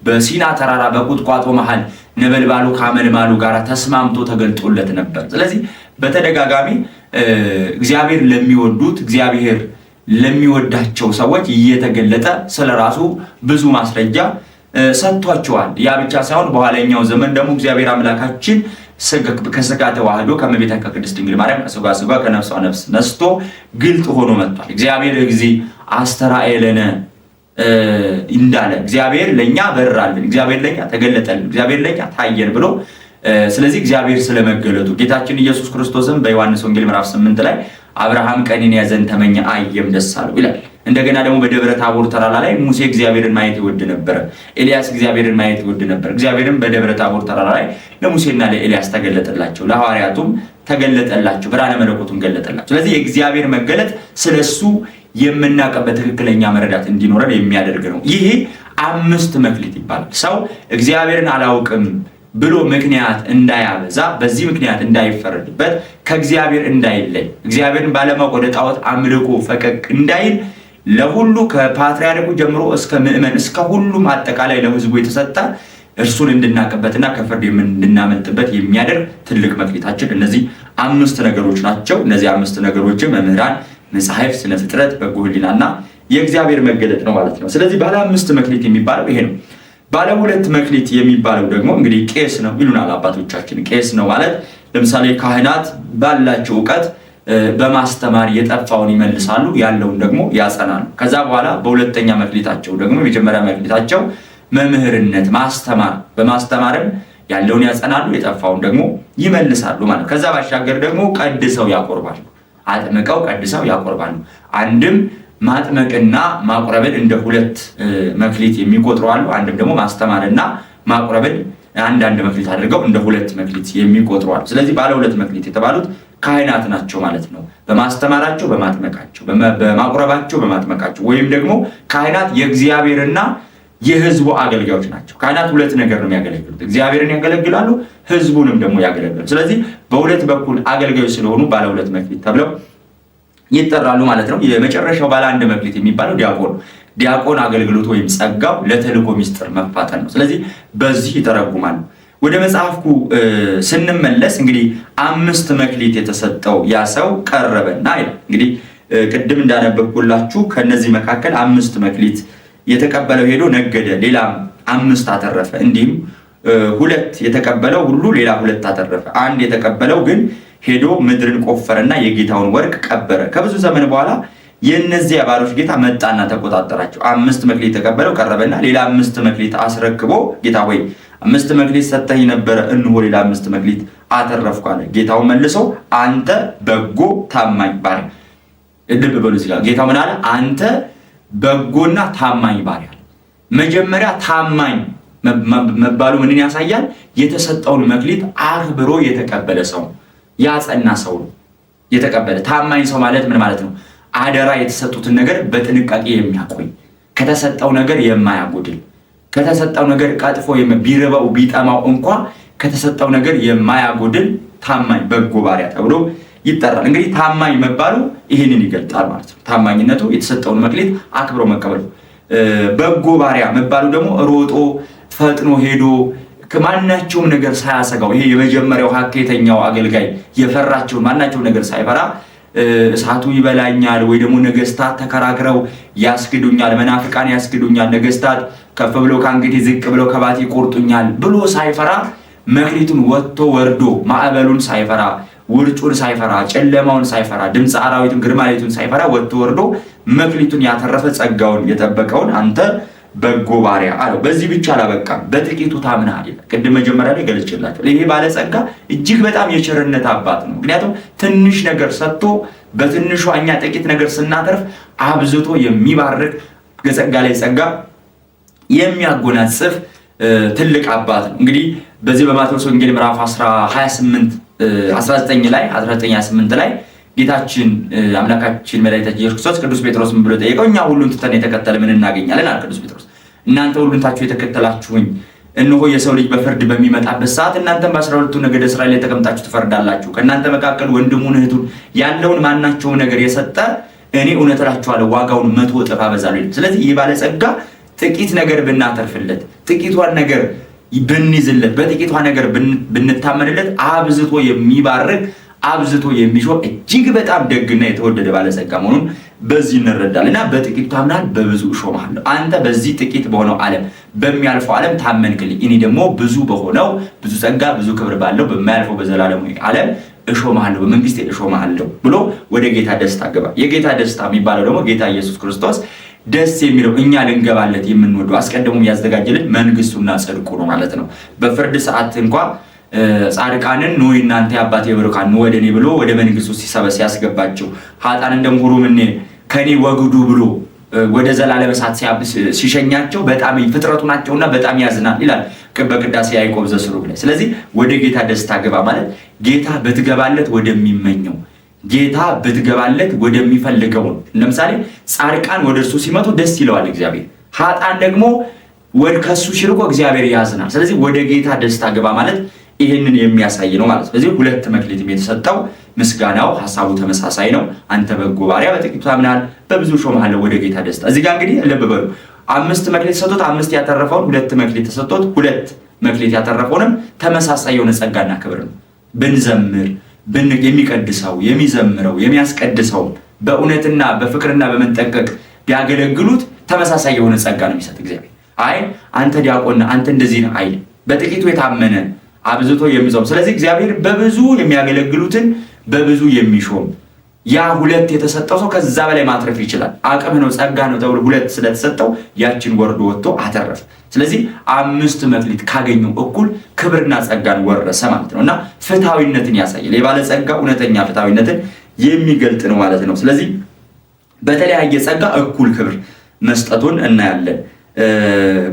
በሲና ተራራ በቁጥቋጦ መሃል ነበልባሉ ከአመልማሉ ጋር ተስማምቶ ተገልጦለት ነበር። ስለዚህ በተደጋጋሚ እግዚአብሔር ለሚወዱት እግዚአብሔር ለሚወዳቸው ሰዎች እየተገለጠ ስለራሱ ብዙ ማስረጃ ሰጥቷቸዋል። ያ ብቻ ሳይሆን በኋለኛው ዘመን ደግሞ እግዚአብሔር አምላካችን ከስጋ ተዋህዶ ከመቤታችን ከቅድስት ድንግል ማርያም ከስጋ ስጋ ከነፍሷ ነፍስ ነስቶ ግልጥ ሆኖ መጥቷል። እግዚአብሔር እግዚእ አስተራኤለነ እንዳለ እግዚአብሔር ለኛ በራልን፣ እግዚአብሔር ለኛ ተገለጠልን፣ እግዚአብሔር ለኛ ታየን ብሎ ስለዚህ እግዚአብሔር ስለመገለጡ ጌታችን ኢየሱስ ክርስቶስም በዮሐንስ ወንጌል ምዕራፍ 8 ላይ አብርሃም ቀንን ያዘን ተመኘ አየም ደስ አለው ይላል። እንደገና ደግሞ በደብረ ታቦር ተራራ ላይ ሙሴ እግዚአብሔርን ማየት ይወድ ነበር፣ ኤልያስ እግዚአብሔርን ማየት ይወድ ነበር። እግዚአብሔርን በደብረ ታቦር ተራራ ላይ ለሙሴና ለኤልያስ ተገለጠላቸው፣ ለሐዋርያቱም ተገለጠላቸው፣ ብርሃነ መለኮቱን ገለጠላቸው። ስለዚህ የእግዚአብሔር መገለጥ ስለሱ የምናውቅበት ትክክለኛ መረዳት እንዲኖረን የሚያደርግ ነው። ይሄ 5 መክሊት ይባላል። ሰው እግዚአብሔርን አላውቅም ብሎ ምክንያት እንዳያበዛ፣ በዚህ ምክንያት እንዳይፈረድበት፣ ከእግዚአብሔር እንዳይለይ፣ እግዚአብሔርን ባለማወቅ ወደ ጣዖት አምልኮ ፈቀቅ እንዳይል ለሁሉ ከፓትርያርኩ ጀምሮ እስከ ምእመን እስከ ሁሉም አጠቃላይ ለሕዝቡ የተሰጠ እርሱን እንድናቅበትና ከፍርድ እንድናመልጥበት የሚያደርግ ትልቅ መክሊታችን እነዚህ 5 ነገሮች ናቸው። እነዚህ 5 ነገሮችም መምህራን፣ መጽሐፍ፣ ስነ ፍጥረት፣ በጎ ሕሊናና የእግዚአብሔር መገለጥ ነው ማለት ነው። ስለዚህ ባለ 5 መክሊት የሚባለው ይሄ ነው። ባለ 2 መክሊት የሚባለው ደግሞ እንግዲህ ቄስ ነው ይሉናል አባቶቻችን። ቄስ ነው ማለት ለምሳሌ ካህናት ባላቸው ዕውቀት በማስተማር የጠፋውን ይመልሳሉ፣ ያለውን ደግሞ ያጸናሉ። ከዛ በኋላ በሁለተኛ መክሊታቸው ደግሞ የመጀመሪያ መክሊታቸው መምህርነት፣ ማስተማር፣ በማስተማርም ያለውን ያጸናሉ፣ የጠፋውን ደግሞ ይመልሳሉ ማለት። ከዛ ባሻገር ደግሞ ቀድሰው ያቆርባሉ። አጥምቀው ቀድሰው ያቆርባሉ። አንድም ማጥመቅና ማቁረብን እንደ 2 መክሊት የሚቆጥሩ አሉ። አንድም ደግሞ ማስተማርና ማቁረብን አንዳንድ መክሊት አድርገው እንደ 2 መክሊት የሚቆጥሩ አሉ። ስለዚህ ባለ 2 መክሊት የተባሉት ካህናት ናቸው ማለት ነው። በማስተማራቸው በማጥመቃቸው፣ በማቁረባቸው በማጥመቃቸው። ወይም ደግሞ ካህናት የእግዚአብሔርና የሕዝቡ አገልጋዮች ናቸው። ካህናት 2 ነገር ነው የሚያገለግሉት፣ እግዚአብሔርን ያገለግላሉ፣ ሕዝቡንም ደግሞ ያገለግላሉ። ስለዚህ በ2 በኩል አገልጋዮች ስለሆኑ ባለ 2 መክሊት ተብለው ይጠራሉ ማለት ነው። የመጨረሻው ባለ 1 መክሊት የሚባለው ዲያቆን። ዲያቆን አገልግሎት ወይም ጸጋው ለተልእኮ ምስጢር መፋጠን ነው። ስለዚህ በዚህ ይተረጉማሉ። ወደ መጽሐፍኩ ስንመለስ እንግዲህ 5 መክሊት የተሰጠው ያ ሰው ቀረበና ይላል። እንግዲህ ቅድም እንዳነበብኩላችሁ ከነዚህ መካከል 5 መክሊት የተቀበለው ሄዶ ነገደ፣ ሌላ 5 አተረፈ። እንዲሁም 2 የተቀበለው ሁሉ ሌላ 2 አተረፈ። 1 የተቀበለው ግን ሄዶ ምድርን ቆፈረና የጌታውን ወርቅ ቀበረ። ከብዙ ዘመን በኋላ የእነዚያ ባሮች ጌታ መጣና ተቆጣጠራቸው። 5 መክሊት የተቀበለው ቀረበና ሌላ 5 መክሊት አስረክቦ ጌታ ሆይ 5 መክሊት ሰጥተኝ ነበረ፣ እንሆ ሌላ 5 መክሊት አተረፍኩ አለ። ጌታው መልሶ አንተ በጎ ታማኝ ባሪያ። ልብ በሉ እዚህ ጋር ጌታው ምን አለ? አንተ በጎና ታማኝ ባሪያ። መጀመሪያ ታማኝ መባሉ ምንን ያሳያል? የተሰጠውን መክሊት አክብሮ የተቀበለ ሰው፣ ያጸና ሰው ነው የተቀበለ። ታማኝ ሰው ማለት ምን ማለት ነው? አደራ የተሰጡትን ነገር በጥንቃቄ የሚያቆይ፣ ከተሰጠው ነገር የማያጎድል፣ ከተሰጠው ነገር ቀጥፎ ቢርበው ቢጠማው እንኳ ከተሰጠው ነገር የማያጎድል ታማኝ በጎ ባሪያ ተብሎ ይጠራል። እንግዲህ ታማኝ መባሉ ይህንን ይገልጣል ማለት ነው። ታማኝነቱ የተሰጠውን መክሊት አክብሮ መቀበሉ። በጎ ባሪያ መባሉ ደግሞ ሮጦ ፈጥኖ ሄዶ ከማናቸውም ነገር ሳያሰጋው፣ ይሄ የመጀመሪያው ሀኬተኛው አገልጋይ የፈራቸውን ማናቸውም ነገር ሳይፈራ እሳቱ ይበላኛል ወይ ደግሞ ነገስታት ተከራክረው ያስክዱኛል፣ መናፍቃን ያስክዱኛል፣ ነገስታት ከፍ ብለው ከአንገቴ ዝቅ ብለው ከባቴ ይቆርጡኛል ብሎ ሳይፈራ መክሊቱን ወጥቶ ወርዶ ማዕበሉን ሳይፈራ ውርጩን ሳይፈራ ጨለማውን ሳይፈራ ድምፀ አራዊቱን ግርማሌቱን ሳይፈራ ወጥቶ ወርዶ መክሊቱን ያተረፈ ጸጋውን የጠበቀውን አንተ በጎ ባሪያ አለው። በዚህ ብቻ አላበቃም፣ በጥቂቱ ታምነሃል ይላል። ቅድም መጀመሪያ ላይ ገልጬላችሁ ይሄ ባለጸጋ እጅግ በጣም የቸርነት አባት ነው። ምክንያቱም ትንሽ ነገር ሰጥቶ በትንሿ እኛ ጥቂት ነገር ስናተርፍ አብዝቶ የሚባርክ ከጸጋ ላይ ጸጋ የሚያጎናጽፍ ትልቅ አባት ነው። እንግዲህ በዚህ በማቴዎስ ወንጌል ምዕራፍ 19 ላይ ጌታችን አምላካችን መድኃኒታችን ኢየሱስ ክርስቶስ ቅዱስ ጴጥሮስ ምን ብሎ ጠየቀው? እኛ ሁሉን ትተን የተከተለ ምን እናገኛለን አለ ቅዱስ ጴጥሮስ። እናንተ ሁሉን ታችሁ የተከተላችሁኝ፣ እነሆ የሰው ልጅ በፍርድ በሚመጣበት ሰዓት እናንተም በ12ቱ ነገደ እስራኤል ላይ ተቀምጣችሁ ትፈርዳላችሁ። ከእናንተ መካከል ወንድሙን እህቱን ያለውን ማናቸውን ነገር የሰጠ እኔ እውነት እላችኋለሁ ዋጋውን 100 እጥፍ አበዛለሁ። ስለዚህ ይህ ባለጸጋ ጥቂት ነገር ብናተርፍለት፣ ጥቂቷን ነገር ብንይዝለት፣ በጥቂቷ ነገር ብንታመንለት አብዝቶ የሚባርክ አብዝቶ የሚሾም እጅግ በጣም ደግና የተወደደ ባለጸጋ መሆኑን በዚህ እንረዳለን። እና በጥቂቱ ታምናል፣ በብዙ እሾምሃለሁ። አንተ በዚህ ጥቂት በሆነው ዓለም በሚያልፈው ዓለም ታመንክልኝ፣ እኔ ደግሞ ብዙ በሆነው ብዙ ጸጋ ብዙ ክብር ባለው በማያልፈው በዘላለሙ ዓለም እሾምሃለሁ፣ በመንግስቴ እሾምሃለሁ ብሎ ወደ ጌታ ደስታ ገባ። የጌታ ደስታ የሚባለው ደግሞ ጌታ ኢየሱስ ክርስቶስ ደስ የሚለው እኛ ልንገባለት የምንወደው አስቀድሞም ያዘጋጀልን መንግስቱና ጽድቁ ነው ማለት ነው። በፍርድ ሰዓት እንኳ ጻድቃንን ኑ እናንተ የአባቴ ብሩካን ኑ ወደ እኔ ብሎ ወደ መንግስቱ ሲያስገባቸው፣ ኃጥአንን ደግሞ ሁሩምኔ ከኔ ወግዱ ብሎ ወደ ዘላለም እሳት ሲሸኛቸው በጣም ፍጥረቱ ናቸውና በጣም ያዝናል ይላል በቅዳሴ ያዕቆብ ዘስሩግ ላይ። ስለዚህ ወደ ጌታ ደስታ ገባ ማለት ጌታ ብትገባለት ወደሚመኘው፣ ጌታ ብትገባለት ወደሚፈልገው። ለምሳሌ ጻድቃን ወደ እርሱ ሲመጡ ደስ ይለዋል እግዚአብሔር። ኃጥአን ደግሞ ወደ ከሱ ሲርቆ እግዚአብሔር ያዝናል። ስለዚህ ወደ ጌታ ደስታ ገባ ማለት ይሄንን የሚያሳይ ነው ማለት ነው። ስለዚህ ሁለት መክሊትም የተሰጠው ምስጋናው ሐሳቡ ተመሳሳይ ነው። አንተ በጎ ባሪያ በጥቂቱ አምነሃል፣ በብዙ ሾምሃለሁ ወደ ጌታ ደስታ። እዚህ ጋር እንግዲህ ልብ በሉ 5 መክሊት ተሰጥቶት 5 ያተረፈውን 2 መክሊት ተሰጥቶት 2 መክሊት ያተረፈውንም ተመሳሳይ የሆነ ጸጋና ክብር ነው። ብንዘምር የሚቀድሰው የሚዘምረው የሚያስቀድሰው በእውነትና በፍቅርና በመንጠቀቅ ቢያገለግሉት ተመሳሳይ የሆነ ጸጋ ነው የሚሰጥ እግዚአብሔር። አይ አንተ ዲያቆን አንተ እንደዚህ ነህ አይል፣ በጥቂቱ የታመነ አብዝቶ የሚጾም። ስለዚህ እግዚአብሔር በብዙ የሚያገለግሉትን በብዙ የሚሾም ያ 2 የተሰጠው ሰው ከዛ በላይ ማትረፍ ይችላል። አቅም ነው ጸጋ ነው ተብሎ 2 ስለተሰጠው ያችን ወርዶ ወጥቶ አተረፈ። ስለዚህ 5 መክሊት ካገኘው እኩል ክብርና ጸጋን ወረሰ ማለት ነውና ፍትሃዊነትን ያሳያል። የባለ ጸጋ እውነተኛ ፍትሃዊነትን የሚገልጥ ነው ማለት ነው። ስለዚህ በተለያየ ጸጋ እኩል ክብር መስጠቱን እናያለን።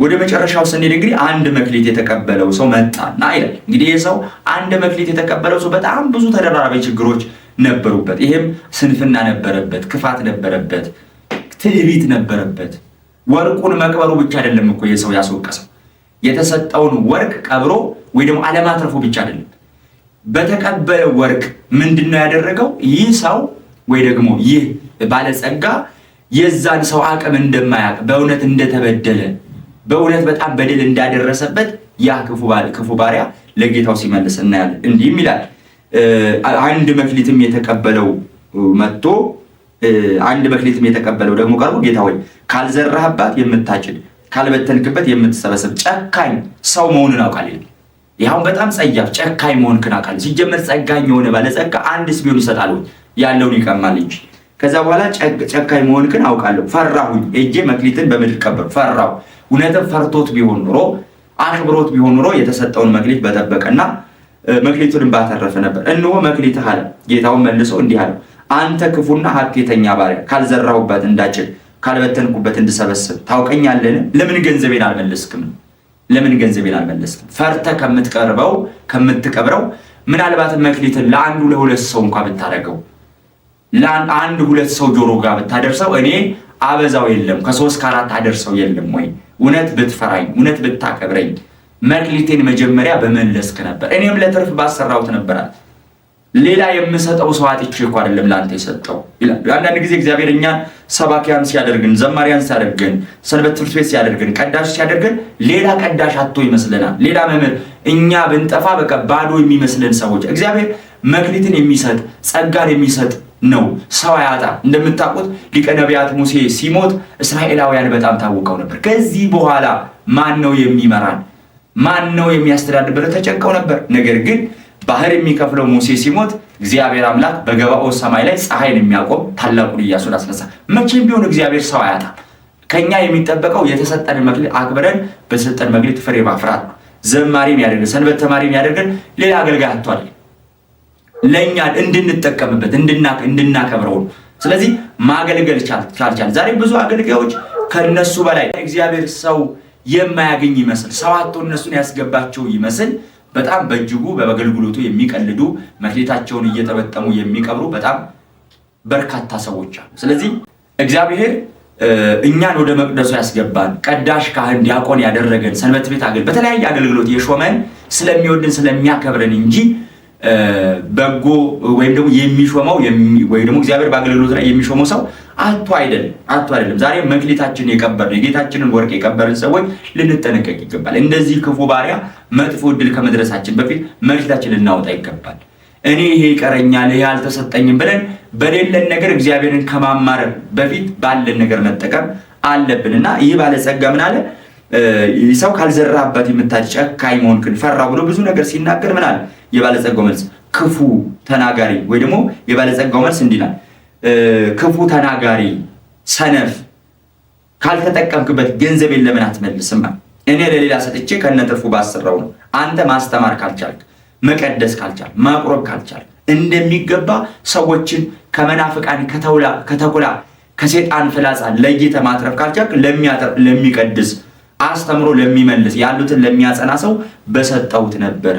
ወደ መጨረሻው ስንሄድ እንግዲህ 1 መክሊት የተቀበለው ሰው መጣና ይላል። እንግዲህ ይህ ሰው 1 መክሊት የተቀበለው ሰው በጣም ብዙ ተደራራቢ ችግሮች ነበሩበት። ይሄም ስንፍና ነበረበት፣ ክፋት ነበረበት፣ ትዕቢት ነበረበት። ወርቁን መቅበሩ ብቻ አይደለም እኮ ይህ ሰው ያስወቀሰው፣ የተሰጠውን ወርቅ ቀብሮ ወይ ደግሞ አለማትረፉ ብቻ አይደለም። በተቀበለው ወርቅ ምንድነው ያደረገው? ይህ ሰው ወይ ደግሞ ይህ ባለጸጋ የዛን ሰው አቅም እንደማያውቅ በእውነት እንደተበደለ በእውነት በጣም በደል እንዳደረሰበት ያ ክፉ ባሪያ ለጌታው ሲመልስ እናያለን። እንዲህም ይላል 1 መክሊትም የተቀበለው መጥቶ 1 መክሊትም የተቀበለው ደግሞ ቀርቦ ጌታ ሆይ ካልዘራህባት የምታጭድ ካልበተንክበት የምትሰበሰብ ጨካኝ ሰው መሆንን አውቃለሁ። ይሄው በጣም ጸያፍ ጨካኝ መሆንክን አውቃለሁ። ሲጀመር ጸጋኝ የሆነ ባለጸጋ አንድስ ቢሆን ይሰጣል ያለውን ይቀማል እንጂ ከዛ በኋላ ጨካኝ መሆንክን አውቃለሁ። ፈራሁኝ እጄ መክሊትን በምድር ቀበርኩ። ፈራሁ። እውነትም ፈርቶት ቢሆን ኖሮ አክብሮት ቢሆን ኖሮ የተሰጠውን መክሊት በጠበቀና መክሊቱን ባተረፈ ነበር። እነሆ መክሊትህ አለ። ጌታውን መልሶ እንዲህ አለው፣ አንተ ክፉና ሐኬተኛ ባሪያ፣ ካልዘራሁበት እንዳጭድ ካልበተንኩበት እንድሰበስብ ታውቀኛለህን? ለምን ገንዘቤን አልመለስክም? ለምን ገንዘቤን አልመለስክም? ፈርተህ ከምትቀብረው ምናልባት መክሊትን ለአንዱ ለሁለት ሰው እንኳን ብታደርገው ለአንድ ሁለት ሰው ጆሮ ጋር ብታደርሰው እኔ አበዛው የለም ከ3 ከ4 አደርሰው የለም ወይ? እውነት ብትፈራኝ እውነት ብታከብረኝ መክሊቴን መጀመሪያ በመለስክ ነበር፣ እኔም ለትርፍ ባሰራሁት ነበር። ሌላ የምሰጠው ሰው አጥቼ እኮ አይደለም ላንተ የሰጠው ይላል። አንዳንድ ጊዜ እግዚአብሔር እኛን ሰባኪያን ሲያደርግን፣ ዘማሪያን ሲያደርግን፣ ሰንበት ትምህርት ቤት ሲያደርግን፣ ቀዳሽ ሲያደርግን ሌላ ቀዳሽ አጥቶ ይመስለናል። ሌላ መምህር እኛ ብንጠፋ በቃ ባዶ የሚመስለን ሰዎች። እግዚአብሔር መክሊትን የሚሰጥ ጸጋን የሚሰጥ ነው። ሰው አያጣ። እንደምታውቁት ሊቀ ነቢያት ሙሴ ሲሞት እስራኤላውያን በጣም ታውቀው ነበር። ከዚህ በኋላ ማን ነው የሚመራን? ማን ነው የሚያስተዳድር ብለው ተጨንቀው ነበር። ነገር ግን ባህር የሚከፍለው ሙሴ ሲሞት እግዚአብሔር አምላክ በገባኦን ሰማይ ላይ ፀሐይን የሚያቆም ታላቁን ኢያሱን አስነሳ። መቼም ቢሆን እግዚአብሔር ሰው አያጣ። ከኛ የሚጠበቀው የተሰጠን መክሊት አክብረን በተሰጠን መክሊት ፍሬ ማፍራት ነው። ዘማሪም ያደርገን ሰንበት ተማሪም ያደርገን ሌላ አገልጋይ አጥቷል። ለኛ እንድንጠቀምበት እንድናከብረው። ስለዚህ ማገልገል ካልቻል ዛሬ ብዙ አገልጋዮች ከነሱ በላይ እግዚአብሔር ሰው የማያገኝ ይመስል ሰው አጥቶ እነሱን ያስገባቸው ይመስል በጣም በእጅጉ በአገልግሎቱ የሚቀልዱ መክሊታቸውን እየተበጠሙ የሚቀብሩ በጣም በርካታ ሰዎች አሉ። ስለዚህ እግዚአብሔር እኛን ወደ መቅደሱ ያስገባን ቀዳሽ ካህን ዲያቆን ያደረገን ሰንበት ቤት በተለያየ አገልግሎት የሾመን ስለሚወድን ስለሚያከብረን እንጂ በጎ ወይም ደግሞ የሚሾመው ወይ ደግሞ እግዚአብሔር በአገልግሎት ላይ የሚሾመው ሰው አጥቶ አይደለም። ዛሬ መክሊታችንን የቀበርን የጌታችንን ወርቅ የቀበርን ሰዎች ልንጠነቀቅ ይገባል። እንደዚህ ክፉ ባሪያ መጥፎ ዕድል ከመድረሳችን በፊት መክሊታችንን ልናወጣ ይገባል። እኔ ይሄ ይቀረኛል ይሄ አልተሰጠኝም ብለን በሌለን ነገር እግዚአብሔርን ከማማረር በፊት ባለን ነገር መጠቀም አለብንና ይህ ባለጸጋ ምን አለ? ሰው ካልዘራህበት የምታጭድ ጨካኝ መሆንክን ፈራሁ ብሎ ብዙ ነገር ሲናገር ምን አለ? የባለጸጋው መልስ ክፉ ተናጋሪ ወይ ደግሞ የባለጸጋው መልስ እንዲላል ክፉ ተናጋሪ ሰነፍ ካልተጠቀምክበት ገንዘቤን ለምን አትመልስም? እኔ ለሌላ ሰጥቼ ከነትርፉ ባሰራው ነው። አንተ ማስተማር ካልቻልክ፣ መቀደስ ካልቻልክ፣ ማቁረብ ካልቻልክ እንደሚገባ ሰዎችን ከመናፍቃን ከተኩላ ከሴጣን ፍላጻ ለይተህ ማትረፍ ካልቻልክ ለሚቀድስ አስተምሮ ለሚመልስ ያሉትን ለሚያጸና ሰው በሰጠሁት ነበር።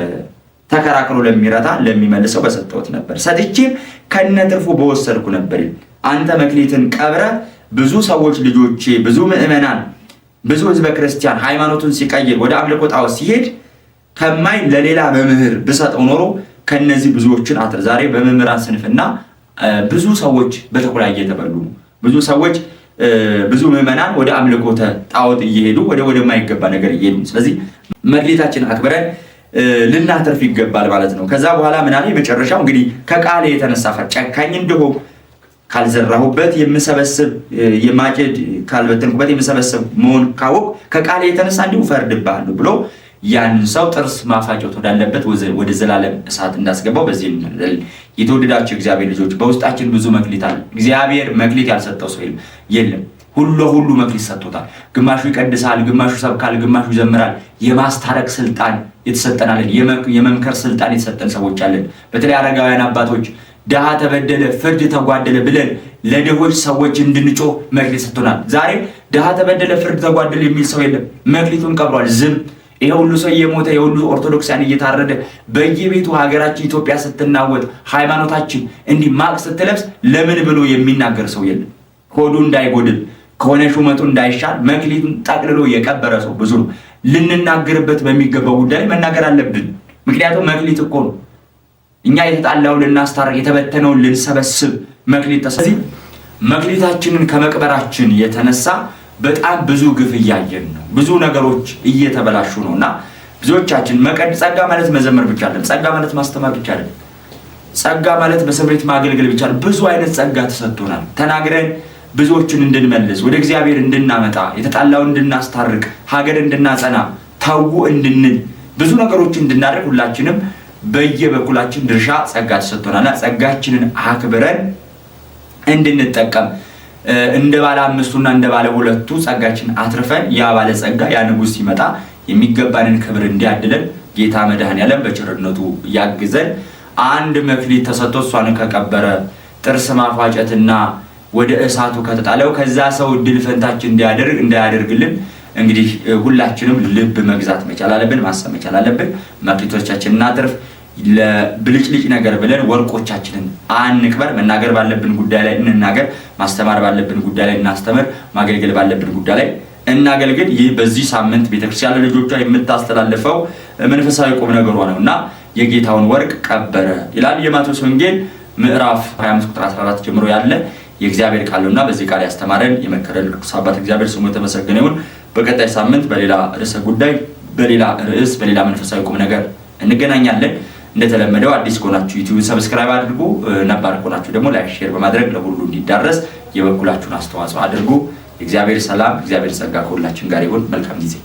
ተከራክሮ ለሚረታ ለሚመልሰው በሰጠሁት ነበር። ሰጥቼም ከነትርፉ በወሰድኩ ነበር። አንተ መክሊትን ቀብረ ብዙ ሰዎች ልጆቼ ብዙ ምዕመናን ብዙ ህዝበ ክርስቲያን ሃይማኖቱን ሲቀይር ወደ አምልኮ ጣዖት ሲሄድ ከማይ ለሌላ መምህር ብሰጠው ኖሮ ከነዚህ ብዙዎችን አጥር ዛሬ በመምህራን ስንፍና ብዙ ሰዎች በተኩላ እየተበሉ ነው። ብዙ ሰዎች ብዙ ምዕመናን ወደ አምልኮተ ጣዖት እየሄዱ ወደማይገባ ነገር እየሄዱ። ስለዚህ መክሊታችን አክብረን ልናተርፍ ይገባል ማለት ነው። ከዛ በኋላ ምን አለ? የመጨረሻው እንግዲህ ከቃሌ የተነሳ ጨካኝ እንደሆነ ካልዘራሁበት የምሰበስብ የማጭድ ካልበተንኩበት የምሰበስብ መሆን ካወቅ ከቃሌ የተነሳ እንዲሁ ፈርድብሃለሁ ብሎ ያን ሰው ጥርስ ማፋጨት ወዳለበት ወደ ዘላለም እሳት እንዳስገባው በዚህ የተወደዳችሁ እግዚአብሔር ልጆች በውስጣችን ብዙ መክሊት አለ። እግዚአብሔር መክሊት ያልሰጠው ሰው የለም። ሁሉ መክሊት ሰጥቶታል። ግማሹ ይቀድሳል፣ ግማሹ ይሰብካል፣ ግማሹ ይዘምራል። የማስታረቅ ስልጣን የተሰጠናለን፣ የመምከር ስልጣን የተሰጠን ሰዎች አለን። በተለይ አረጋውያን አባቶች ድሃ ተበደለ፣ ፍርድ ተጓደለ ብለን ለድሆች ሰዎች እንድንጮህ መክሊት ሰጥቶናል። ዛሬ ድሃ ተበደለ፣ ፍርድ ተጓደለ የሚል ሰው የለም። መክሊቱን ቀብሯል። ዝም ይሄ ሁሉ ሰው እየሞተ የሁሉ ኦርቶዶክሳን እየታረደ በየቤቱ ሀገራችን ኢትዮጵያ ስትናወጥ ሃይማኖታችን እንዲህ ማቅ ስትለብስ ለምን ብሎ የሚናገር ሰው የለም። ሆዱ እንዳይጎድል ከሆነ ሹመቱ እንዳይሻል መክሊቱን ጠቅልሎ የቀበረ ሰው ብዙ ነው። ልንናገርበት በሚገባው ጉዳይ መናገር አለብን። ምክንያቱም መክሊት እኮ ነው። እኛ የተጣላውን ልናስታርቅ የተበተነውን ልንሰበስብ መክሊት ስለዚህ መክሊታችንን ከመቅበራችን የተነሳ በጣም ብዙ ግፍ እያየን ነው። ብዙ ነገሮች እየተበላሹ ነውና ብዙዎቻችን ጸጋ ማለት መዘመር ብቻ አይደለም። ጸጋ ማለት ማስተማር ብቻ አይደለም። ጸጋ ማለት በሰብሬት ማገልገል ብቻ አይደለም። ብዙ አይነት ጸጋ ተሰጥቶናል። ተናግረን ብዙዎችን እንድንመልስ ወደ እግዚአብሔር እንድናመጣ የተጣላውን እንድናስታርቅ ሀገር እንድናጸና ታው እንድንል ብዙ ነገሮችን እንድናደርግ ሁላችንም በየበኩላችን ድርሻ ጸጋ ተሰጥቶናልና ጸጋችንን አክብረን እንድንጠቀም እንደ ባለ አምስቱና እንደ ባለ ሁለቱ ጸጋችን አትርፈን ያ ባለ ጸጋ ያ ንጉስ ሲመጣ የሚገባንን ክብር እንዲያድለን ጌታ መድኃኔዓለም በቸርነቱ ያግዘን። አንድ መክሊት ተሰጥቶ እሷን ከቀበረ ጥርስ ማፋጨትና ወደ እሳቱ ከተጣለው ከዛ ሰው ድል ፈንታችን እንዳያደርግልን እንግዲህ ሁላችንም ልብ መግዛት መቻል አለብን፣ ማሰብ መቻል አለብን። መክሊቶቻችንን እናትርፍ። ለብልጭልጭ ነገር ብለን ወርቆቻችንን አንቅበር። መናገር ባለብን ጉዳይ ላይ እንናገር፣ ማስተማር ባለብን ጉዳይ ላይ እናስተምር፣ ማገልገል ባለብን ጉዳይ ላይ እናገልግል። ይህ በዚህ ሳምንት ቤተክርስቲያን ለልጆቿ የምታስተላልፈው መንፈሳዊ ቁም ነገሯ ነውና የጌታውን ወርቅ ቀበረ ይላል የማቴዎስ ወንጌል ምዕራፍ 25 ቁጥር 14 ጀምሮ ያለ የእግዚአብሔር ቃል ነውና በዚህ ቃል ያስተማረን የመከረን ቅዱስ አባት እግዚአብሔር ስሙ የተመሰገነ ይሁን። በቀጣይ ሳምንት በሌላ ርዕሰ ጉዳይ በሌላ ርዕስ በሌላ መንፈሳዊ ቁም ነገር እንገናኛለን። እንደተለመደው አዲስ ከሆናችሁ ዩቲዩብ ሰብስክራይብ አድርጉ፣ ነባር ከሆናችሁ ደግሞ ላይክ ሼር በማድረግ ለሁሉ እንዲዳረስ የበኩላችሁን አስተዋጽኦ አድርጉ። እግዚአብሔር ሰላም እግዚአብሔር ጸጋ ከሁላችን ጋር ይሁን። መልካም ጊዜ